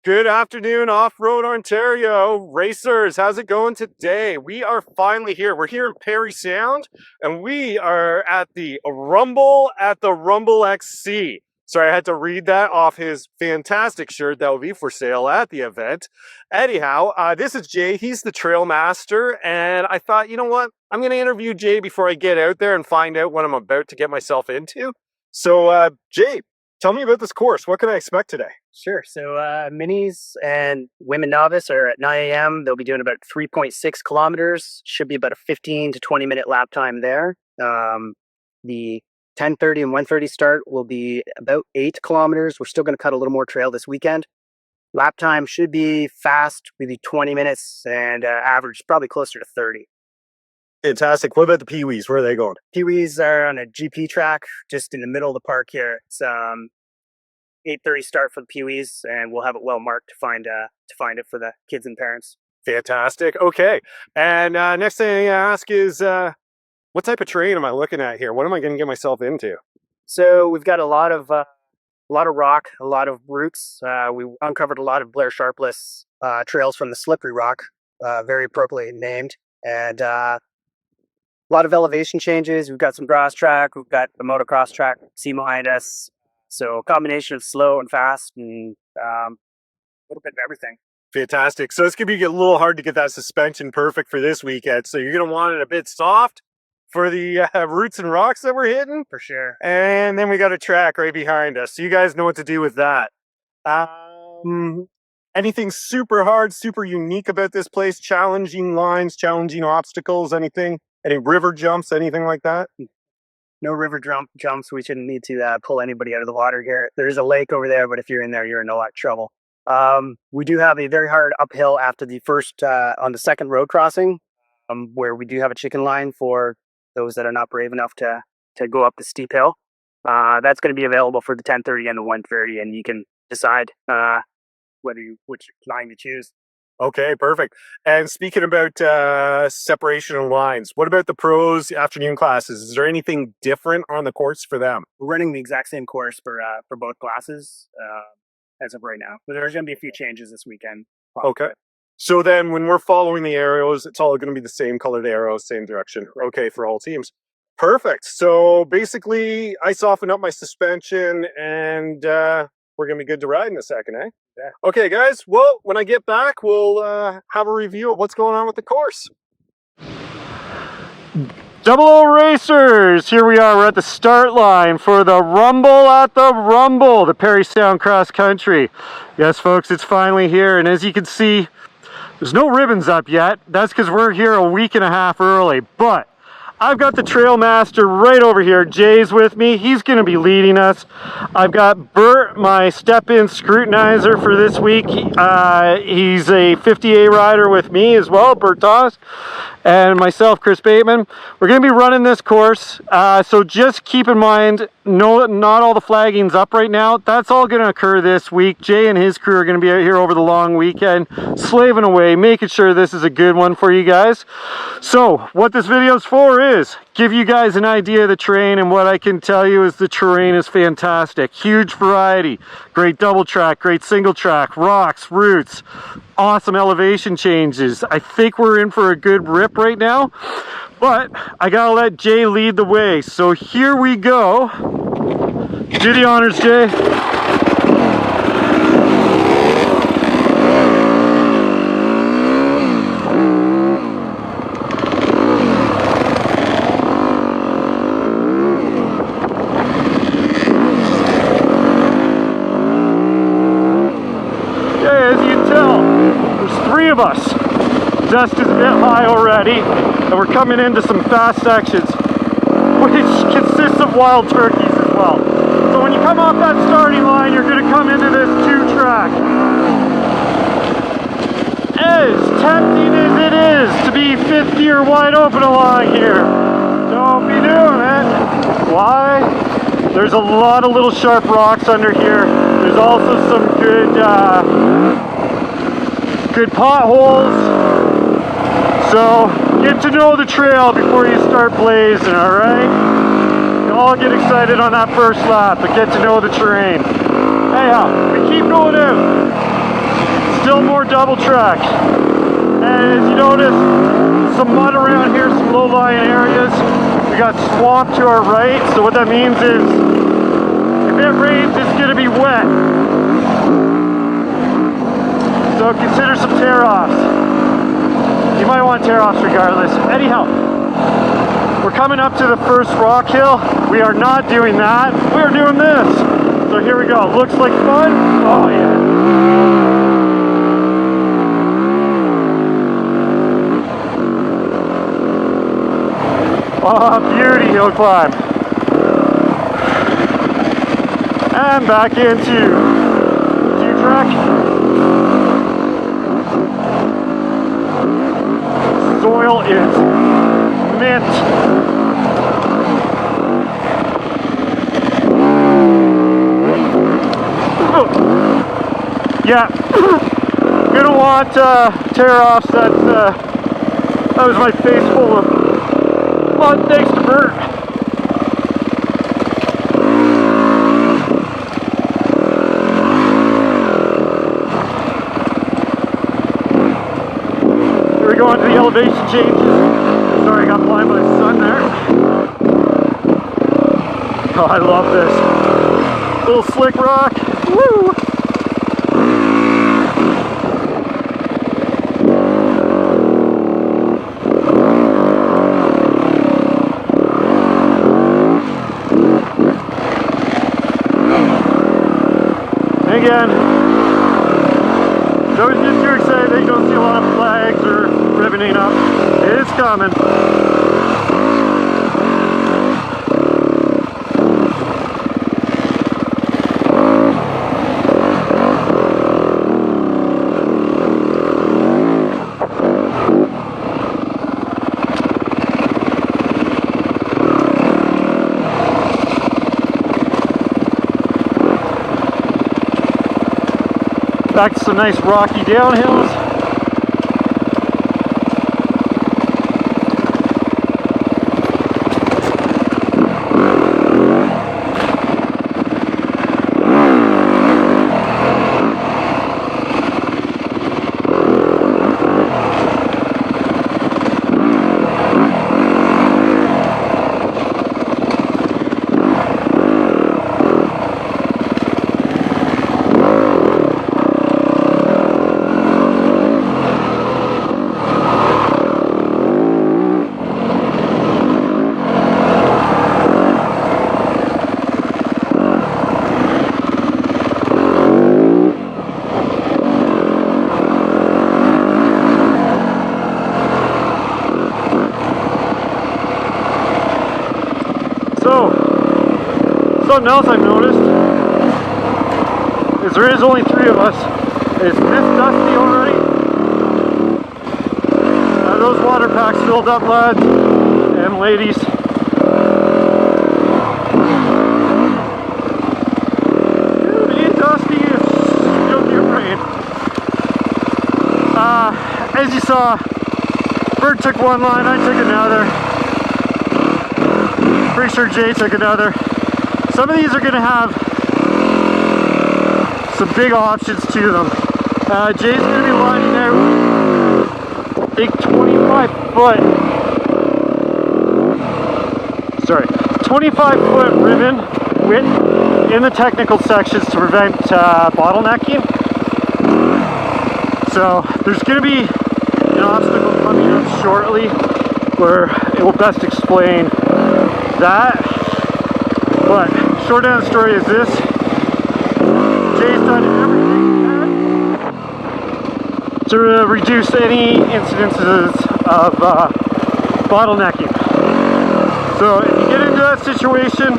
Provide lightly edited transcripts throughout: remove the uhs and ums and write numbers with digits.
Good afternoon, Off-Road Ontario racers. How's it going today? We are finally here. We're here in Parry Sound, and we are at the Rumball at the Rumball XC. Sorry, I had to read that off his fantastic shirt that will be for sale at the event. Anyhow, this is Jay. He's the trail master, and I thought, you know what? I'm going to interview Jay before I get out there and find out what I'm about to get myself into. So, Jay, tell me about this course. What can I expect today? Sure. So minis and women novice are at 9 a.m. They'll be doing about 3.6 kilometers. Should be about a 15 to 20 minute lap time there. The 10:30 and 1:30 start will be about 8 kilometers. We're still going to cut a little more trail this weekend. Lap time should be fast, maybe 20 minutes, and average probably closer to 30. Fantastic. What about the Pee-wees? Where are they going? Pee-wees are on a GP track just in the middle of the park here. It's 8:30 start for the Pee-wees, and we'll have it well marked to find it for the kids and parents. Fantastic. Okay. And next thing I ask is, what type of terrain am I looking at here? What am I going to get myself into? So we've got a lot of rock, a lot of roots. We uncovered a lot of Blair Sharpless trails from the Slippery Rock, very appropriately named, and a lot of elevation changes. We've got some grass track. We've got the motocross track. See behind us. So a combination of slow and fast and a little bit of everything. Fantastic. So it's going to be a little hard to get that suspension perfect for this weekend. So you're going to want it a bit soft for the roots and rocks that we're hitting. For sure. And then we got a track right behind us. So you guys know what to do with that. Anything super hard, super unique about this place? Challenging lines, challenging obstacles, anything? Any river jumps, anything like that? No river jumps. We shouldn't need to pull anybody out of the water here. There is a lake over there, but if you're in there, you're in a lot of trouble. We do have a very hard uphill after the first, on the second road crossing, where we do have a chicken line for those that are not brave enough to go up the steep hill. That's going to be available for the 10:30 and the 1:30, and you can decide which line to choose. Okay, perfect. And speaking about separation of lines, what about the pros afternoon classes? Is there anything different on the course for them? We're running the exact same course for both classes as of right now. But there's going to be a few changes this weekend. Okay. So then when we're following the arrows, it's all going to be the same colored arrows, same direction. Okay, for all teams. Perfect. So basically, I soften up my suspension and we're going to be good to ride in a second, eh? Yeah. Okay, guys. Well, when I get back, we'll have a review of what's going on with the course. Double O Racers! Here we are. We're at the start line for the Rumball at the Rumball, the Parry Sound Cross Country. Yes, folks, it's finally here. And as you can see, there's no ribbons up yet. That's because we're here a week and a half early. But I've got the trail master right over here. Jay's with me. He's going to be leading us. I've got Bert, my step-in scrutinizer for this week. He's a 50A rider with me as well, Bert Toss, and myself, Chris Bateman. We're going to be running this course, so just keep in mind, not all the flagging's up right now. That's all going to occur this week. Jay and his crew are going to be out here over the long weekend, slaving away, making sure this is a good one for you guys. So, what this video's for is give you guys an idea of the terrain, and what I can tell you is the terrain is fantastic. Huge variety, great double track, great single track, rocks, roots, awesome elevation changes. I think we're in for a good rip right now, but I gotta let Jay lead the way. So here we go. Do the honors, Jay. Of us. Dust is a bit high already, and we're coming into some fast sections, which consists of wild turkeys as well. So when you come off that starting line, you're going to come into this 2-track. As tempting as it is to be 5th gear wide open along here, don't be doing it. Why? There's a lot of little sharp rocks under here. There's also some good potholes, so get to know the trail before you start blazing, alright? You all get excited on that first lap, but get to know the terrain. Anyhow, we keep going out. double track. And as you notice, some mud around here, some low-lying areas. We got swamp to our right, so what that means is if it rains, it's going to be wet. So consider some tear-offs. You might want tear-offs regardless. Anyhow, we're coming up to the first rock hill. We are not doing that. We are doing this. So here we go. Looks like fun. Oh yeah. Oh, beauty hill climb. And back into two-track. Soil is mint. Yeah, gonna want tear-offs. That was my face full of mud, thanks to Bert. Here we go on to the elevation changes. Sorry, I got blind by the sun there. Oh, I love this. Little slick rock. Woo! Again, don't get too excited that you don't see a lot of flags or ribboning up. It's coming. Back to some nice rocky downhills. Something else I've noticed is there is only 3 of us. It's this dusty already. Those water packs filled up, lads and ladies. It'll be dusty if you don't get rain. As you saw, Bert took one line, I took another. Pretty sure Jay took another. Some of these are going to have some big options to them. Jay's going to be lining out big 25-foot ribbon width in the technical sections to prevent bottlenecking. So there's going to be an obstacle coming up shortly where it will best explain that. But short end of the story is this: Jay's done everything he can to reduce any incidences of bottlenecking. So if you get into that situation,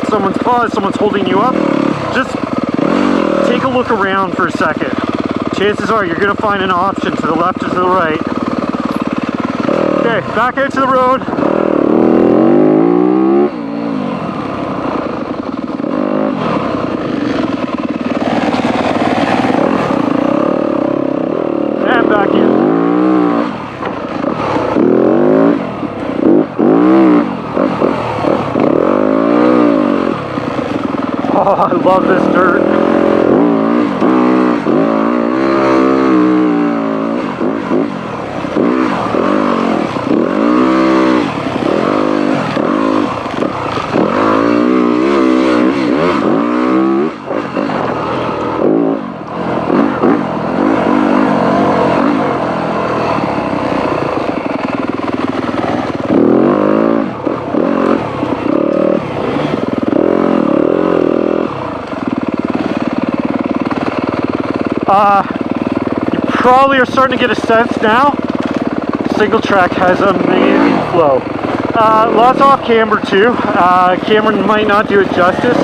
someone's paused, someone's holding you up, just take a look around for a second. Chances are you're going to find an option to the left or to the right. Okay, back out to the road. Back in. Oh, I love this dirt. You probably are starting to get a sense now. Single track has amazing flow. Lots off camber too. Camera might not do it justice.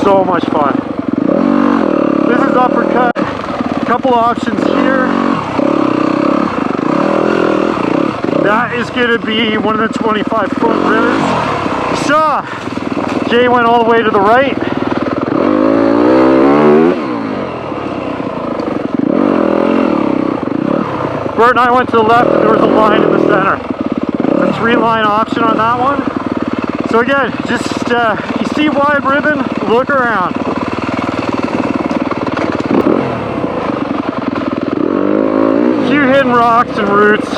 So much fun. This is uppercut. Couple options here. That is going to be one of the 25-foot rivets. So, Jay went all the way to the right. Bert and I went to the left, and there was a line in the center. A 3-line option on that one. So again, just you see wide ribbon, look around. A few hidden rocks and roots.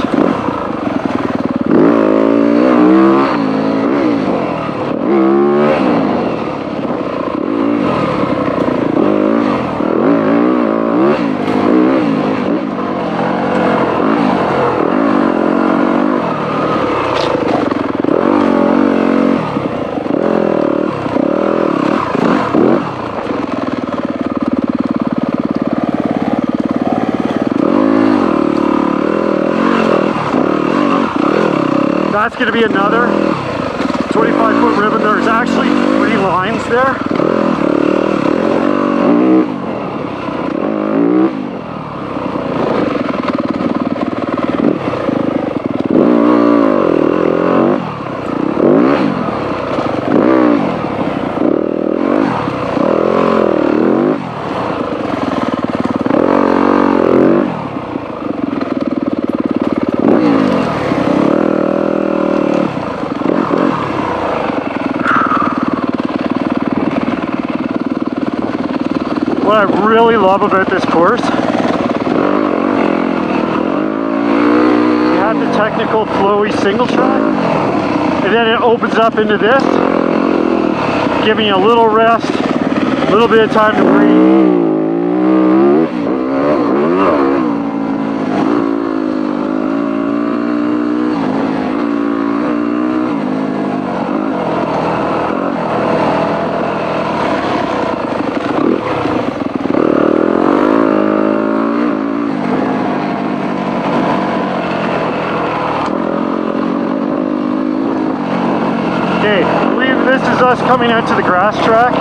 That's going to be another 25-foot ribbon. There's actually 3 lines there. What I really love about this course, you have the technical flowy single track, and then it opens up into this, giving you a little rest, a little bit of time to breathe. Okay, I believe this is us coming out to the grass track.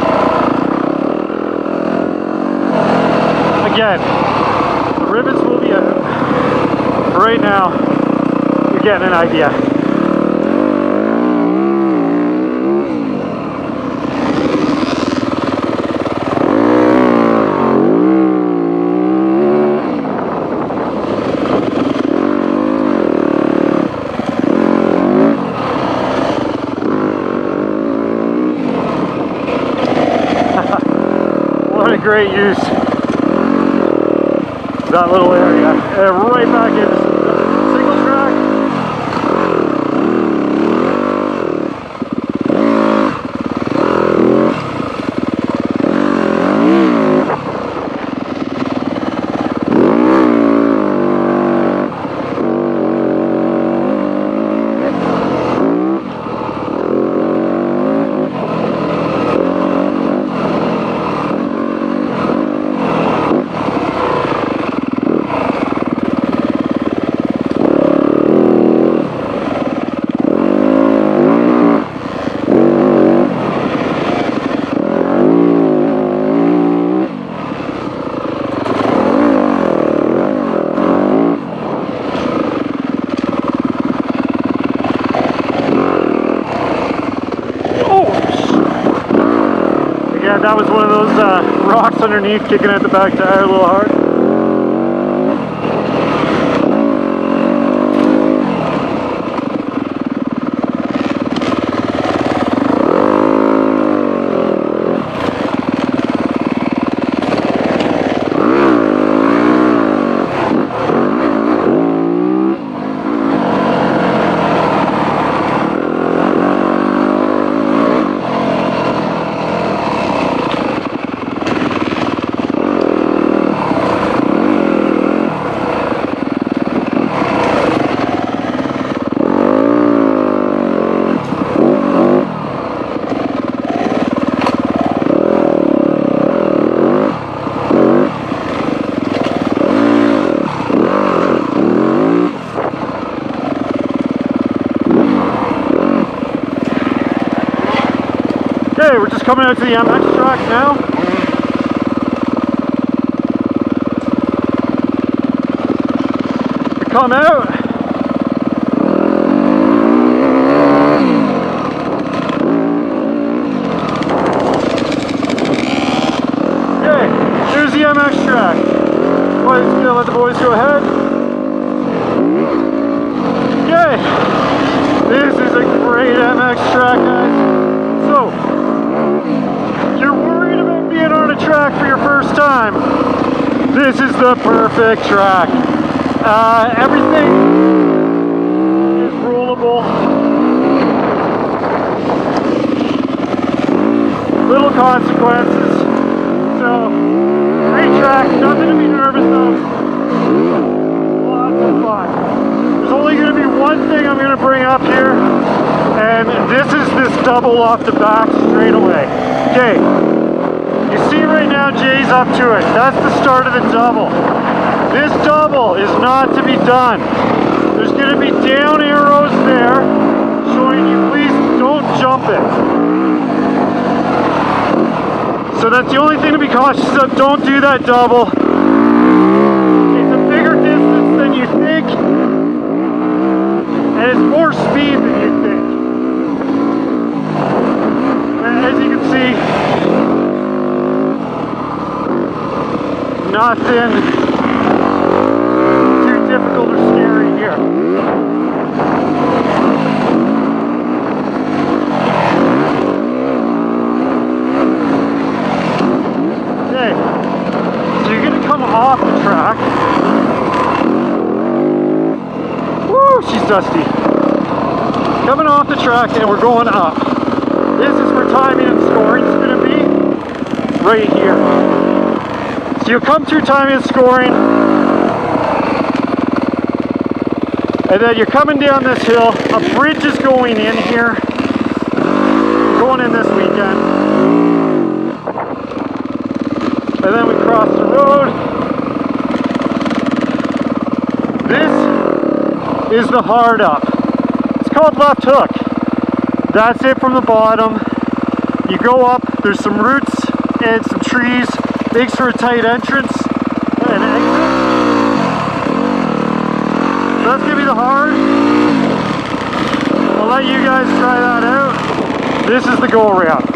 Again, the rivets will be out. Right now, you're getting an idea. What a great use of that little area. And right back into single track. shocks underneath, kicking at the back tire a little hard. Okay, we're just coming out to the MX track now. We come out. Okay, here's the MX track. Boys, gonna let the boys go ahead. Okay, this is a great MX track, guys. So, you're worried about being on a track for your first time, this is the perfect track. Everything is rollable. Little consequences. So, great track, nothing to be nervous of. Lots of fun. There's only going to be one thing I'm going to bring up here, and this is this double off the back straight away. Okay, you see right now Jay's up to it. That's the start of the double. This double is not to be done. There's going to be down arrows there showing you please don't jump it. So that's the only thing to be cautious of. Don't do that double. It's a bigger distance than you think, and it's more speed than you think. And as you can see, nothing too difficult or scary here. Okay, so you're going to come off the track. Woo, she's dusty. Coming off the track and we're going up. This is where timing and scoring is going to be, right here. So you'll come through timing and scoring, and then you're coming down this hill. A bridge is going in here, going in this weekend. And then we cross the road. This is the hard up. It's called left hook. That's it from the bottom. You go up, there's some roots and some trees. Makes for a tight entrance and exit. So that's gonna be the hard. I'll let you guys try that out. This is the go around.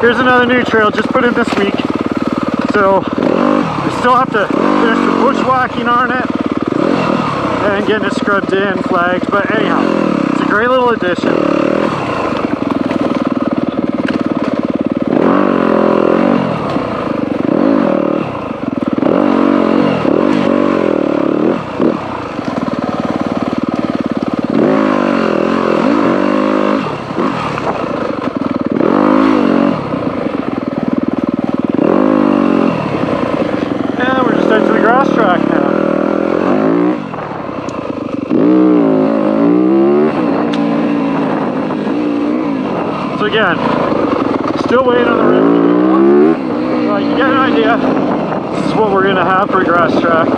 Here's another new trail just put in this week. So we still have to finish the bushwhacking on it and getting it scrubbed in, flagged. But anyhow, it's a great little addition. So again, still waiting on the rim to go off. You get an idea. This is what we're going to have for a grass track.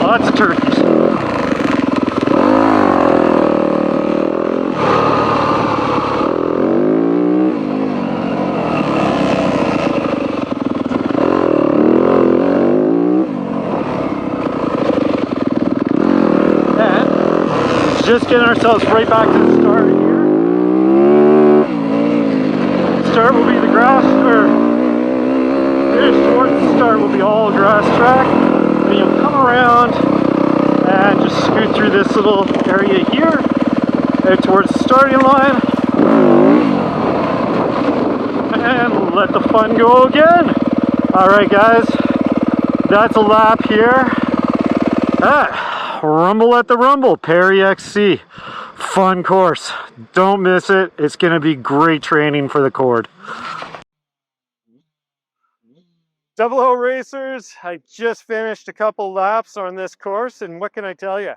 Lots of turkeys. Just getting ourselves right back to the start here. Start will be the grass, or finish towards the start will be all grass track. And you'll come around and just scoot through this little area here, head towards the starting line, and let the fun go again. Alright guys, that's a lap here. Rumball at the Rumball, Parry XC. Fun course. Don't miss it. It's going to be great training for the cord. Double O Racers, I just finished a couple laps on this course, and what can I tell you?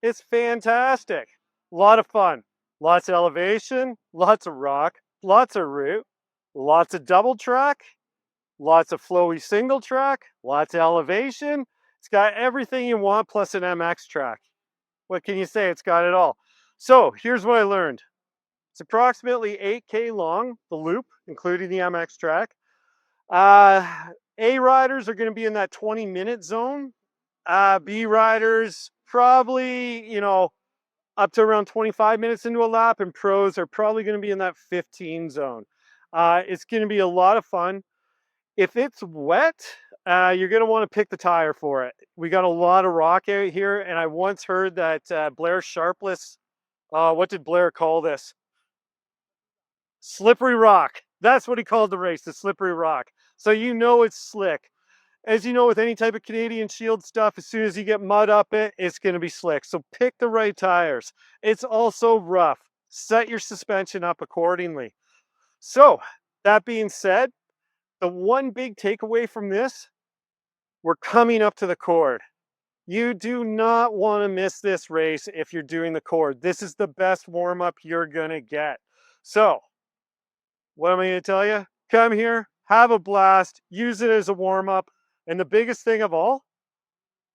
It's fantastic. A lot of fun. Lots of elevation, lots of rock, lots of route, lots of double track, lots of flowy single track, lots of elevation. It's got everything you want plus an MX track. What can you say? It's got it all. So here's what I learned. It's approximately 8K long, the loop, including the MX track. A riders are going to be in that 20-minute zone. B riders probably, up to around 25 minutes into a lap, and pros are probably going to be in that 15 zone. It's going to be a lot of fun. If it's wet, you're going to want to pick the tire for it. We got a lot of rock out here, and I once heard that Blair Sharpless, what did Blair call this? Slippery rock. That's what he called the race, the slippery rock. So you know it's slick. As you know, with any type of Canadian Shield stuff, as soon as you get mud up it, it's going to be slick. So pick the right tires. It's also rough. Set your suspension up accordingly. So that being said, the one big takeaway from this, we're coming up to the cord. You do not want to miss this race if you're doing the cord. This is the best warm-up you're going to get. So, what am I going to tell you? Come here, have a blast, use it as a warm-up, and the biggest thing of all,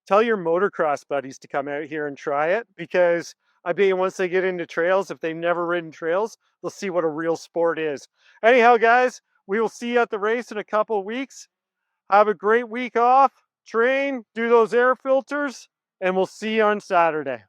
tell your motocross buddies to come out here and try it, because I bet you once they get into trails, if they've never ridden trails, they'll see what a real sport is. Anyhow, guys, we will see you at the race in a couple of weeks. Have a great week off, train, do those air filters, and we'll see you on Saturday.